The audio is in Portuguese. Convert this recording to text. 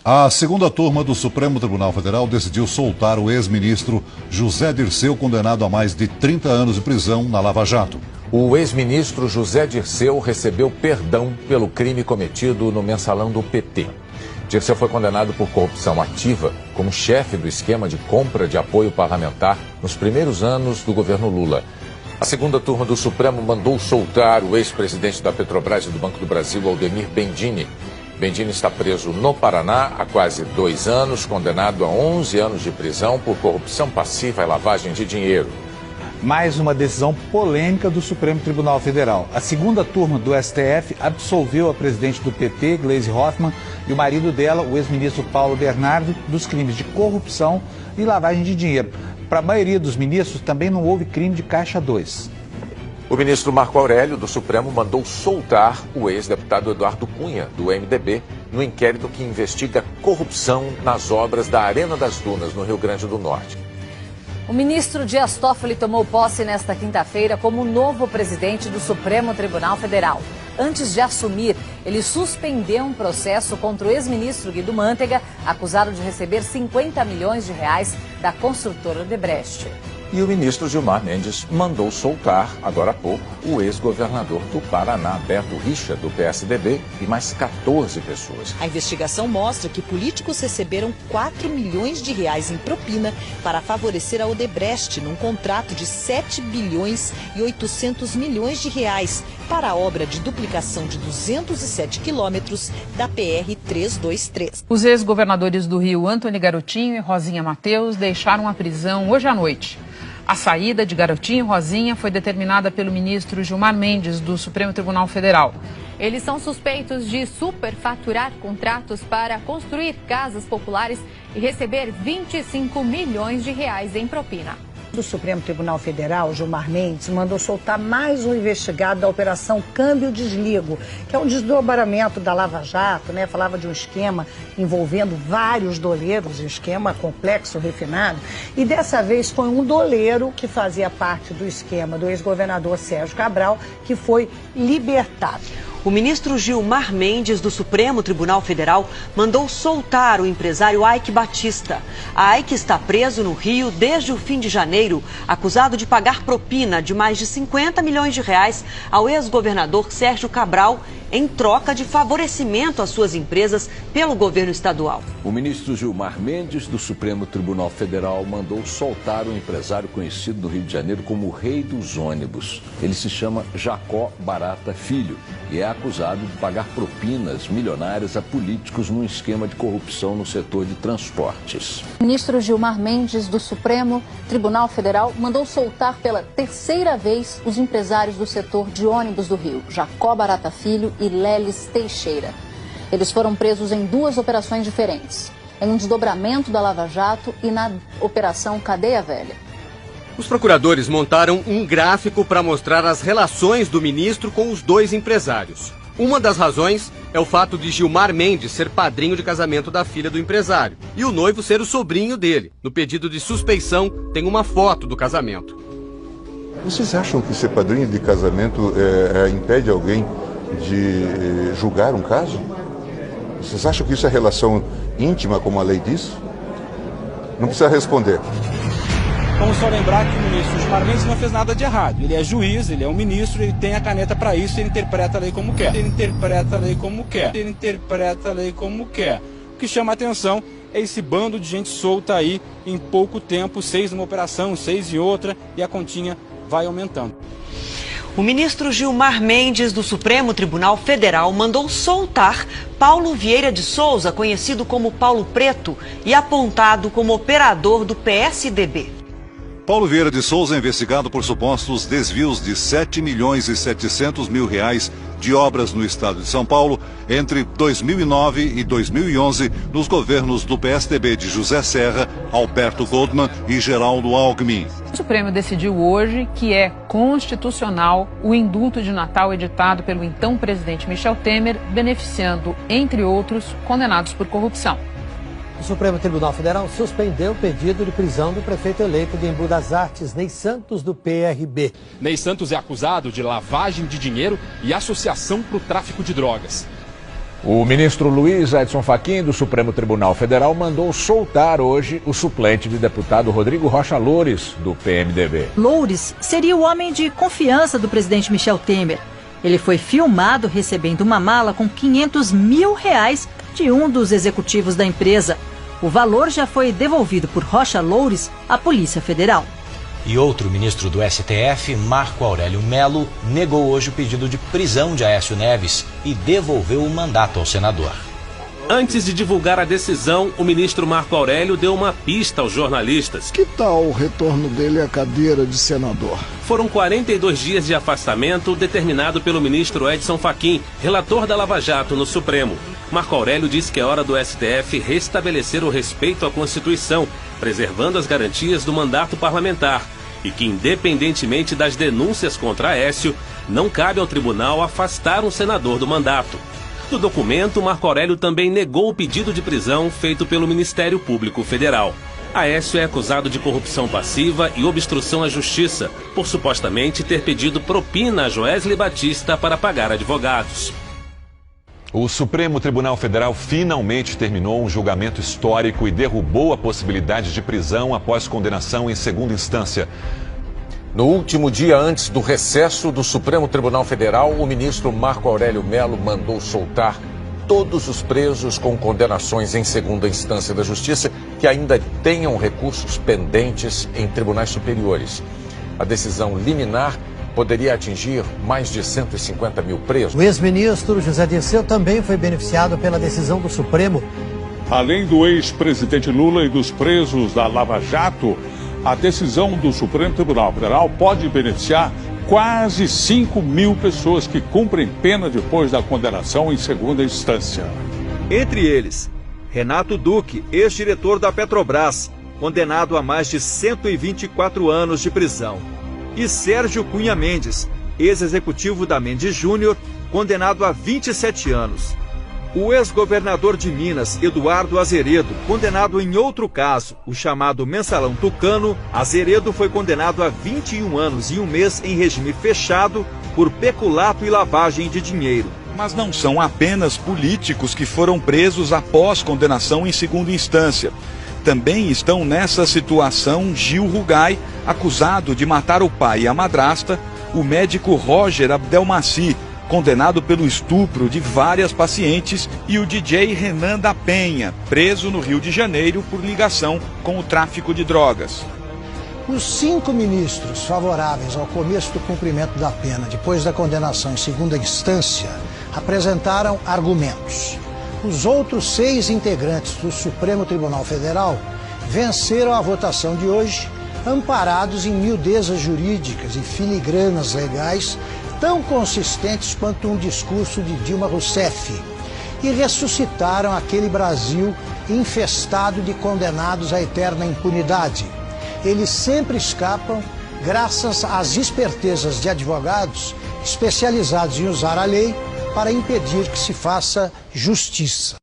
A segunda turma do Supremo Tribunal Federal decidiu soltar o ex-ministro José Dirceu, condenado a mais de 30 anos de prisão na Lava Jato. O ex-ministro José Dirceu recebeu perdão pelo crime cometido no mensalão do PT. Dirceu foi condenado por corrupção ativa como chefe do esquema de compra de apoio parlamentar nos primeiros anos do governo Lula. A segunda turma do Supremo mandou soltar o ex-presidente da Petrobras e do Banco do Brasil, Aldemir Bendini. Bendini está preso no Paraná há quase 2 anos, condenado a 11 anos de prisão por corrupção passiva e lavagem de dinheiro. Mais uma decisão polêmica do Supremo Tribunal Federal. A segunda turma do STF absolveu a presidente do PT, Gleisi Hoffmann, e o marido dela, o ex-ministro Paulo Bernardo, dos crimes de corrupção e lavagem de dinheiro. Para a maioria dos ministros, também não houve crime de Caixa 2. O ministro Marco Aurélio do Supremo mandou soltar o ex-deputado Eduardo Cunha, do MDB, no inquérito que investiga corrupção nas obras da Arena das Dunas, no Rio Grande do Norte. O ministro Dias Toffoli tomou posse nesta quinta-feira como novo presidente do Supremo Tribunal Federal. Antes de assumir, ele suspendeu um processo contra o ex-ministro Guido Mantega, acusado de receber 50 milhões de reais da construtora Odebrecht. E o ministro Gilmar Mendes mandou soltar, agora há pouco, o ex-governador do Paraná, Beto Richa, do PSDB, e mais 14 pessoas. A investigação mostra que políticos receberam 4 milhões de reais em propina para favorecer a Odebrecht num contrato de 7 bilhões e 800 milhões de reais para a obra de duplicação de 207 quilômetros da PR-323. Os ex-governadores do Rio, Antony Garotinho e Rosinha Mateus, deixaram a prisão hoje à noite. A saída de Garotinho e Rosinha foi determinada pelo ministro Gilmar Mendes, do Supremo Tribunal Federal. Eles são suspeitos de superfaturar contratos para construir casas populares e receber 25 milhões de reais em propina. Do Supremo Tribunal Federal, Gilmar Mendes, mandou soltar mais um investigado da Operação Câmbio Desligo, que é um desdobramento da Lava Jato, né? Falava de um esquema envolvendo vários doleiros, um esquema complexo, refinado. E dessa vez foi um doleiro que fazia parte do esquema do ex-governador Sérgio Cabral, que foi libertado. O ministro Gilmar Mendes, do Supremo Tribunal Federal, mandou soltar o empresário Aike Batista. A Aike está preso no Rio desde o fim de janeiro, acusado de pagar propina de mais de 50 milhões de reais ao ex-governador Sérgio Cabral, em troca de favorecimento às suas empresas pelo governo estadual. O ministro Gilmar Mendes, do Supremo Tribunal Federal, mandou soltar um empresário conhecido no Rio de Janeiro como o Rei dos Ônibus. Ele se chama Jacó Barata Filho e é acusado de pagar propinas milionárias a políticos num esquema de corrupção no setor de transportes. O ministro Gilmar Mendes, do Supremo Tribunal Federal, mandou soltar pela 3ª vez os empresários do setor de ônibus do Rio, Jacó Barata Filho e Lelis Teixeira. Eles foram presos em 2 operações diferentes, em um desdobramento da Lava Jato e na Operação Cadeia Velha. Os procuradores montaram um gráfico para mostrar as relações do ministro com os 2 empresários. Uma das razões é o fato de Gilmar Mendes ser padrinho de casamento da filha do empresário e o noivo ser o sobrinho dele. No pedido de suspeição tem uma foto do casamento. Vocês acham que ser padrinho de casamento impede alguém de julgar um caso? Vocês acham que isso é relação íntima, como a lei diz? Não precisa responder. Vamos só lembrar que o ministro Gilmar Mendes não fez nada de errado. Ele é juiz, ele é um ministro, ele tem a caneta para isso, ele interpreta a lei como quer. Ele interpreta a lei como quer. Ele interpreta a lei como quer. O que chama a atenção é esse bando de gente solta aí em pouco tempo, 6 numa operação, 6 em outra, e a continha vai aumentando. O ministro Gilmar Mendes, do Supremo Tribunal Federal, mandou soltar Paulo Vieira de Souza, conhecido como Paulo Preto, e apontado como operador do PSDB. Paulo Vieira de Souza é investigado por supostos desvios de 7 milhões e 700 mil reais de obras no estado de São Paulo entre 2009 e 2011 nos governos do PSDB de José Serra, Alberto Goldman e Geraldo Alckmin. O Supremo decidiu hoje que é constitucional o indulto de Natal editado pelo então presidente Michel Temer, beneficiando, entre outros, condenados por corrupção. O Supremo Tribunal Federal suspendeu o pedido de prisão do prefeito eleito de Embu das Artes, Ney Santos, do PRB. Ney Santos é acusado de lavagem de dinheiro e associação para o tráfico de drogas. O ministro Luiz Edson Fachin, do Supremo Tribunal Federal, mandou soltar hoje o suplente de deputado Rodrigo Rocha Loures, do PMDB. Loures seria o homem de confiança do presidente Michel Temer. Ele foi filmado recebendo uma mala com R$500 mil de um dos executivos da empresa. O valor já foi devolvido por Rocha Loures à Polícia Federal. E outro ministro do STF, Marco Aurélio Mello, negou hoje o pedido de prisão de Aécio Neves e devolveu o mandato ao senador. Antes de divulgar a decisão, o ministro Marco Aurélio deu uma pista aos jornalistas. Que tal o retorno dele à cadeira de senador? Foram 42 dias de afastamento determinado pelo ministro Edson Fachin, relator da Lava Jato no Supremo. Marco Aurélio disse que é hora do STF restabelecer o respeito à Constituição, preservando as garantias do mandato parlamentar, e que, independentemente das denúncias contra Aécio, não cabe ao tribunal afastar um senador do mandato. No documento, Marco Aurélio também negou o pedido de prisão feito pelo Ministério Público Federal. Aécio é acusado de corrupção passiva e obstrução à justiça, por supostamente ter pedido propina a Joesley Batista para pagar advogados. O Supremo Tribunal Federal finalmente terminou um julgamento histórico e derrubou a possibilidade de prisão após condenação em segunda instância. No último dia antes do recesso do Supremo Tribunal Federal, o ministro Marco Aurélio Mello mandou soltar todos os presos com condenações em segunda instância da Justiça que ainda tenham recursos pendentes em tribunais superiores. A decisão liminar poderia atingir mais de 150 mil presos. O ex-ministro José Dirceu também foi beneficiado pela decisão do Supremo. Além do ex-presidente Lula e dos presos da Lava Jato, a decisão do Supremo Tribunal Federal pode beneficiar quase 5 mil pessoas que cumprem pena depois da condenação em segunda instância. Entre eles, Renato Duque, ex-diretor da Petrobras, condenado a mais de 124 anos de prisão. E Sérgio Cunha Mendes, ex-executivo da Mendes Júnior, condenado a 27 anos. O ex-governador de Minas, Eduardo Azeredo, condenado em outro caso, o chamado Mensalão Tucano, Azeredo foi condenado a 21 anos e um mês em regime fechado por peculato e lavagem de dinheiro. Mas não são apenas políticos que foram presos após condenação em segunda instância. Também estão nessa situação Gil Rugai, acusado de matar o pai e a madrasta, o médico Roger Abdelmaci, condenado pelo estupro de várias pacientes, e o DJ Renan da Penha, preso no Rio de Janeiro por ligação com o tráfico de drogas. Os 5 ministros favoráveis ao começo do cumprimento da pena depois da condenação em segunda instância apresentaram argumentos. Os outros 6 integrantes do Supremo Tribunal Federal venceram a votação de hoje, amparados em miudezas jurídicas e filigranas legais tão consistentes quanto um discurso de Dilma Rousseff, e ressuscitaram aquele Brasil infestado de condenados à eterna impunidade. Eles sempre escapam graças às espertezas de advogados especializados em usar a lei para impedir que se faça justiça.